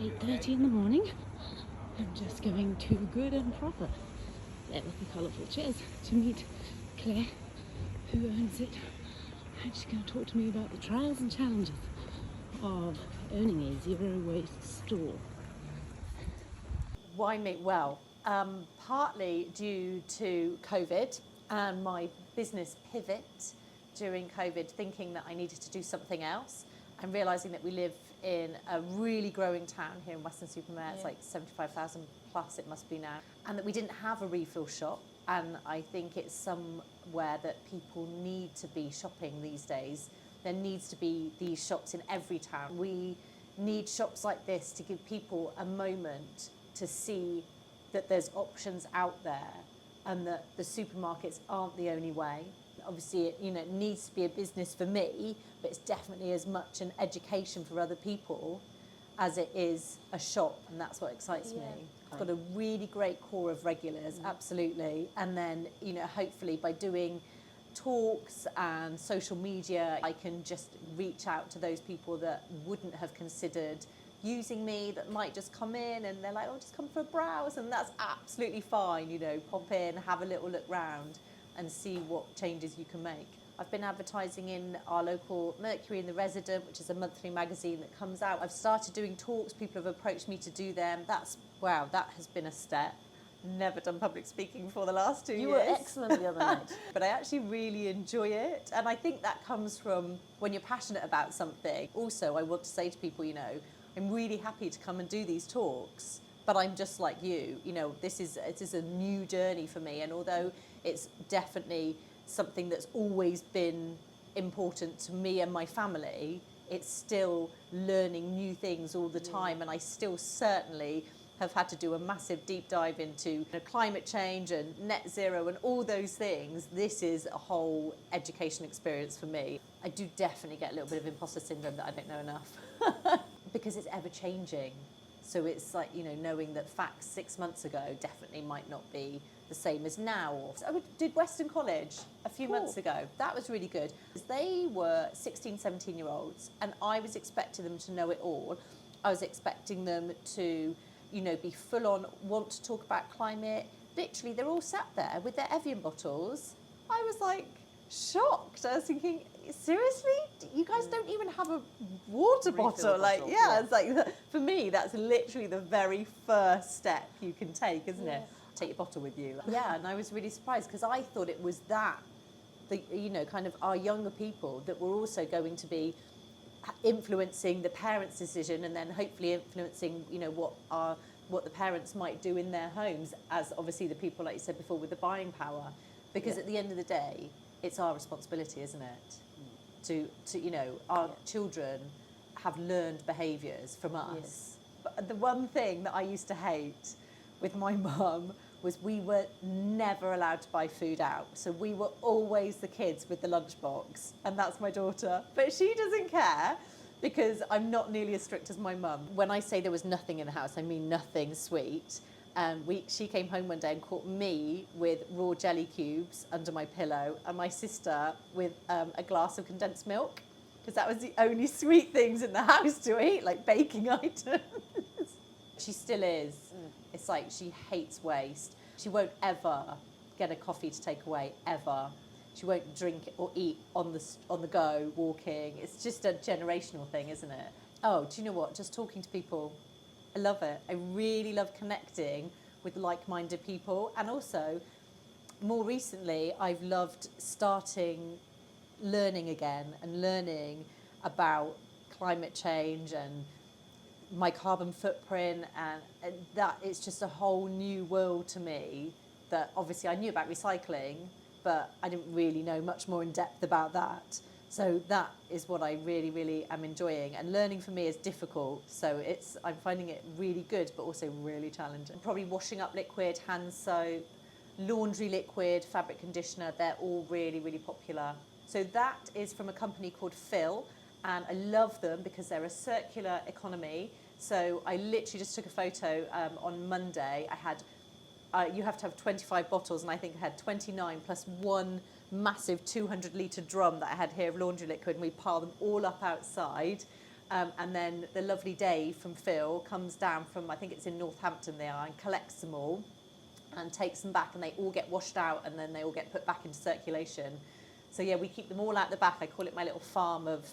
8:30 in the morning. I'm just going to Good and Proper, there with the colourful chairs, to meet Claire, who owns it. And she's going to talk to me about the trials and challenges of owning a zero waste store. Why make well? Partly due to COVID and my business pivot during COVID, thinking that I needed to do something else and realising that we live in a really growing town here in Weston-super-Mare. It's like 75,000 plus it must be now, and that we didn't have a refill shop. And I think it's somewhere that people need to be shopping these days. There needs to be these shops in every town. We need shops like this to give people a moment to see that there's options out there and that the supermarkets aren't the only way. Obviously, it needs to be a business for me, but it's definitely as much an education for other people as it is a shop, and that's what excites me. I've got a really great core of regulars, absolutely, and then, hopefully by doing talks and social media, I can just reach out to those people that wouldn't have considered using me, that might just come in and they're like, oh, just come for a browse, and that's absolutely fine. Pop in, have a little look round and see what changes you can make. I've been advertising in our local Mercury in the Resident, which is a monthly magazine that comes out. I've started doing talks, people have approached me to do them. That has been a step. Never done public speaking for the last 2 years. You were excellent the other night. But I actually really enjoy it, and I think that comes from when you're passionate about something. Also, I want to say to people, I'm really happy to come and do these talks, but I'm just like you. It is a new journey for me, and although it's definitely something that's always been important to me and my family, it's still learning new things all the time, and I still certainly have had to do a massive deep dive into climate change and net zero and all those things. This is a whole education experience for me. I do definitely get a little bit of imposter syndrome that I don't know enough because it's ever changing. So it's like, knowing that facts 6 months ago definitely might not be the same as now. I did Western College a few months ago. That was really good. They were 16, 17-year-olds, and I was expecting them to know it all. I was expecting them to be full on, want to talk about climate. Literally, they're all sat there with their Evian bottles. I was like shocked. I was thinking, seriously? You guys don't even have a water bottle? It's like, for me, that's literally the very first step you can take, isn't it? Take your bottle with you. Yeah, and I was really surprised because I thought it was kind of our younger people that were also going to be influencing the parents' decision, and then hopefully influencing what the parents might do in their homes, as obviously the people, like you said before, with the buying power, because at the end of the day it's our responsibility, isn't it, to our children have learned behaviours from us. But the one thing that I used to hate with my mum was we were never allowed to buy food out. So we were always the kids with the lunchbox, and that's my daughter. But she doesn't care because I'm not nearly as strict as my mum. When I say there was nothing in the house, I mean nothing sweet. She came home one day and caught me with raw jelly cubes under my pillow, and my sister with a glass of condensed milk, because that was the only sweet things in the house to eat, like baking items. She still is. It's like she hates waste. She won't ever get a coffee to take away, ever. She won't drink or eat on the go, walking. It's just a generational thing, isn't it? Oh, do you know what? Just talking to people, I love it. I really love connecting with like-minded people. And also, more recently, I've loved learning again and learning about climate change and my carbon footprint, and that it's just a whole new world to me that obviously I knew about recycling, but I didn't really know much more in depth about that. So that is what I really, really am enjoying, and learning for me is difficult. So I'm finding it really good, but also really challenging. Probably washing up liquid, hand soap, laundry liquid, fabric conditioner, they're all really, really popular. So that is from a company called Phil, and I love them because they're a circular economy. So I literally just took a photo on Monday. You have to have 25 bottles, and I think I had 29 plus one massive 200-litre drum that I had here of laundry liquid, and we piled them all up outside. And then the lovely Dave from Phil comes down from, I think it's in Northampton they are, and collects them all and takes them back, and they all get washed out and then they all get put back into circulation. So yeah, we keep them all out the back. I call it my little farm of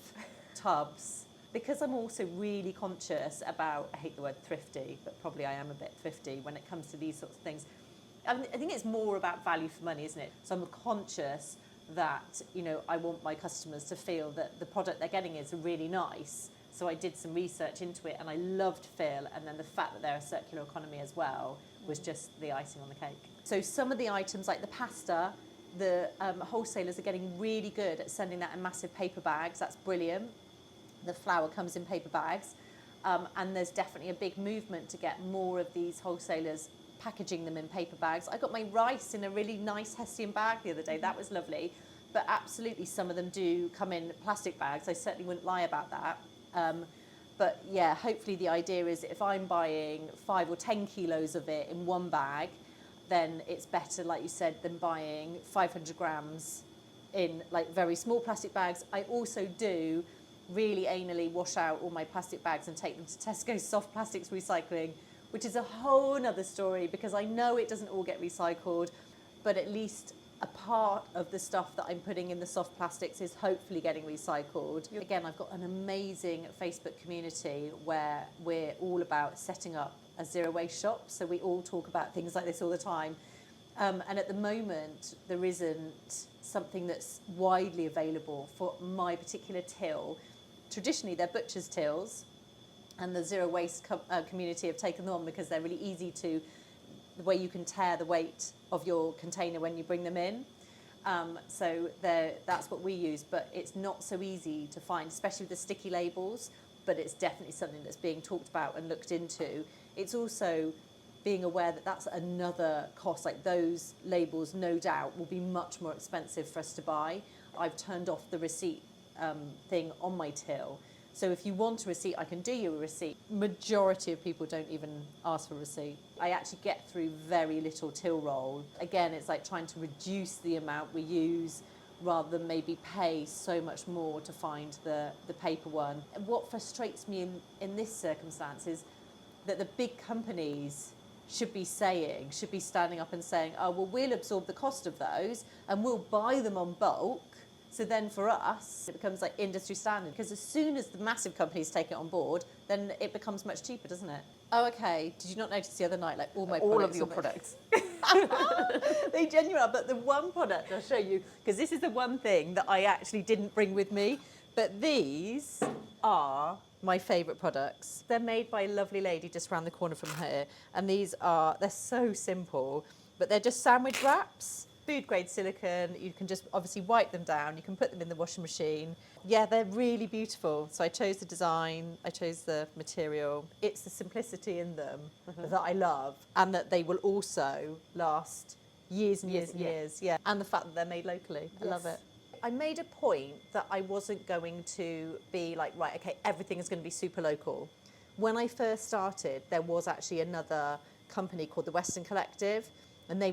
tubs. Because I'm also really conscious about, I hate the word thrifty, but probably I am a bit thrifty when it comes to these sorts of things. I think it's more about value for money, isn't it? So I'm conscious that, you know, I want my customers to feel that the product they're getting is really nice. So I did some research into it and I loved Phil, and then the fact that they're a circular economy as well was just the icing on the cake. So some of the items like the pasta, the wholesalers are getting really good at sending that in massive paper bags. That's brilliant. The flour comes in paper bags, and there's definitely a big movement to get more of these wholesalers packaging them in paper bags. I got my rice in a really nice Hessian bag the other day. That was lovely. But absolutely some of them do come in plastic bags. I certainly wouldn't lie about that. But yeah, hopefully the idea is if I'm buying 5 or 10 kilos of it in one bag, then it's better, like you said, than buying 500 grams in like very small plastic bags. I also do really anally wash out all my plastic bags and take them to Tesco's soft plastics recycling, which is a whole nother story because I know it doesn't all get recycled, but at least a part of the stuff that I'm putting in the soft plastics is hopefully getting recycled. Again, I've got an amazing Facebook community where we're all about setting up a zero waste shop. So we all talk about things like this all the time. And at the moment, there isn't something that's widely available for my particular till. Traditionally, they're butcher's tills, and the zero waste community have taken them on because they're really easy to, the way you can tear the weight of your container when you bring them in. So that's what we use, but it's not so easy to find, especially with the sticky labels, but it's definitely something that's being talked about and looked into. It's also being aware that that's another cost, like those labels no doubt will be much more expensive for us to buy. I've turned off the receipt thing on my till. So if you want a receipt, I can do you a receipt. Majority of people don't even ask for a receipt. I actually get through very little till roll. Again, it's like trying to reduce the amount we use rather than maybe pay so much more to find the paper one. And what frustrates me in this circumstance is that the big companies should be standing up and saying, oh, well, we'll absorb the cost of those and we'll buy them on bulk. So then for us, it becomes like industry standard, because as soon as the massive companies take it on board, then it becomes much cheaper, doesn't it? Oh, okay. Did you not notice the other night, like all of your products. They genuinely are. But the one product I'll show you, because this is the one thing that I actually didn't bring with me, but these are my favourite products. They're made by a lovely lady just around the corner from here, and they're so simple, but they're just sandwich wraps. Food grade silicone, you can just obviously wipe them down, you can put them in the washing machine. Yeah, they're really beautiful. So I chose the design, I chose the material. It's the simplicity in them that I love, and that they will also last years and years and years. Yeah, and the fact that they're made locally. I love it. I made a point that I wasn't going to be like, right, okay, everything is going to be super local. When I first started, there was actually another company called the Weston Collective, and they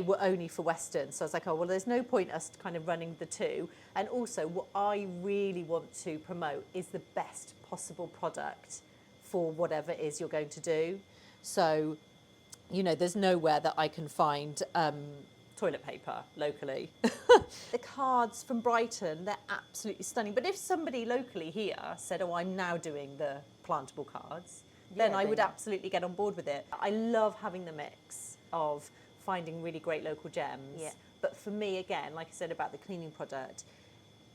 were only for Western. So I was like, oh, well, there's no point us kind of running the two. And also what I really want to promote is the best possible product for whatever it is you're going to do. So, you know, there's nowhere that I can find toilet paper locally. The cards from Brighton, they're absolutely stunning. But if somebody locally here said, oh, I'm now doing the plantable cards, then I would absolutely get on board with it. I love having the mix of finding really great local gems. Yeah. But for me, again, like I said about the cleaning product,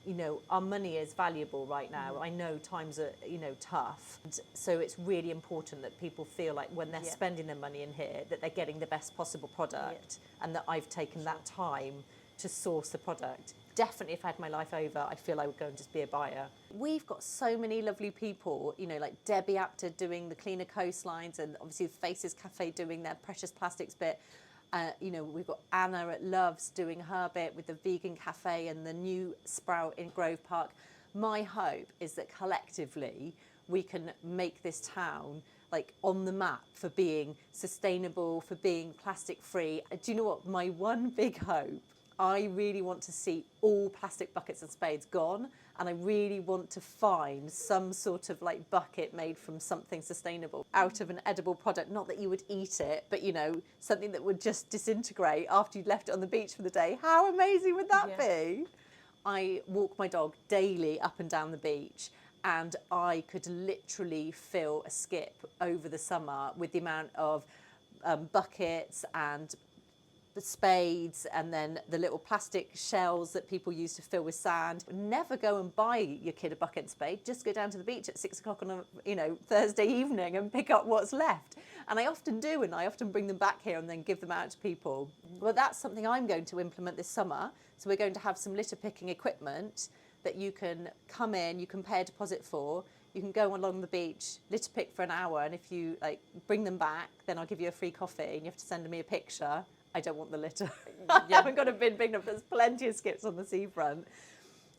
you know, our money is valuable right now. I know times are, you know, tough. And so it's really important that people feel like when they're spending their money in here, that they're getting the best possible product, and that I've taken that time to source the product. Definitely, if I had my life over, I feel I would go and just be a buyer. We've got so many lovely people, you know, like Debbie Apter doing the cleaner coastlines, and obviously the Faces Cafe doing their precious plastics bit. You know, we've got Anna at Loves doing her bit with the vegan cafe and the new Sprout in Grove Park. My hope is that collectively we can make this town like on the map for being sustainable, for being plastic free. Do you know what? My one big hope, I really want to see all plastic buckets and spades gone, and I really want to find some sort of like bucket made from something sustainable out of an edible product. Not that you would eat it, but you know, something that would just disintegrate after you'd left it on the beach for the day. How amazing would that be? I walk my dog daily up and down the beach, and I could literally fill a skip over the summer with the amount of buckets and the spades and then the little plastic shells that people use to fill with sand. Never go and buy your kid a bucket and spade. Just go down to the beach at 6 o'clock on a Thursday evening and pick up what's left. And I often do, and I often bring them back here and then give them out to people. Well, that's something I'm going to implement this summer. So we're going to have some litter picking equipment that you can come in, you can pay a deposit for. You can go along the beach, litter pick for an hour, and if you like bring them back, then I'll give you a free coffee, and you have to send me a picture. I don't want the litter. I haven't got a bin big enough. There's plenty of skips on the seafront.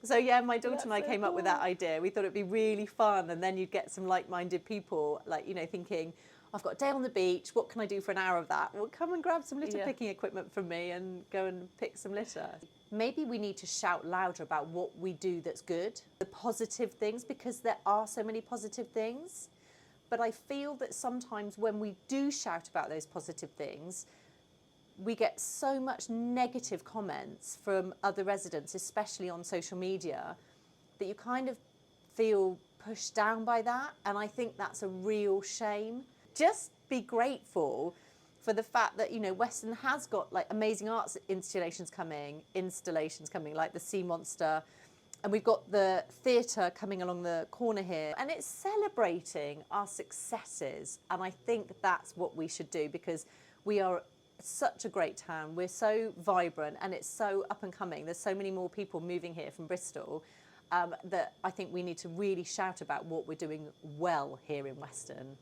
So yeah, my daughter and I came up with that idea. We thought it'd be really fun, and then you'd get some like-minded people, like, you know, thinking, I've got a day on the beach, what can I do for an hour of that? Well, come and grab some litter picking equipment from me and go and pick some litter. Maybe we need to shout louder about what we do that's good, the positive things, because there are so many positive things. But I feel that sometimes when we do shout about those positive things, we get so much negative comments from other residents, especially on social media, that you kind of feel pushed down by that. And I think that's a real shame. Just be grateful for the fact that, you know, Weston has got like amazing arts installations coming, like the Sea Monster. And we've got the theatre coming along the corner here. And it's celebrating our successes. And I think that's what we should do, because we are such a great town. We're so vibrant and it's so up and coming. There's so many more people moving here from Bristol that I think we need to really shout about what we're doing well here in Weston.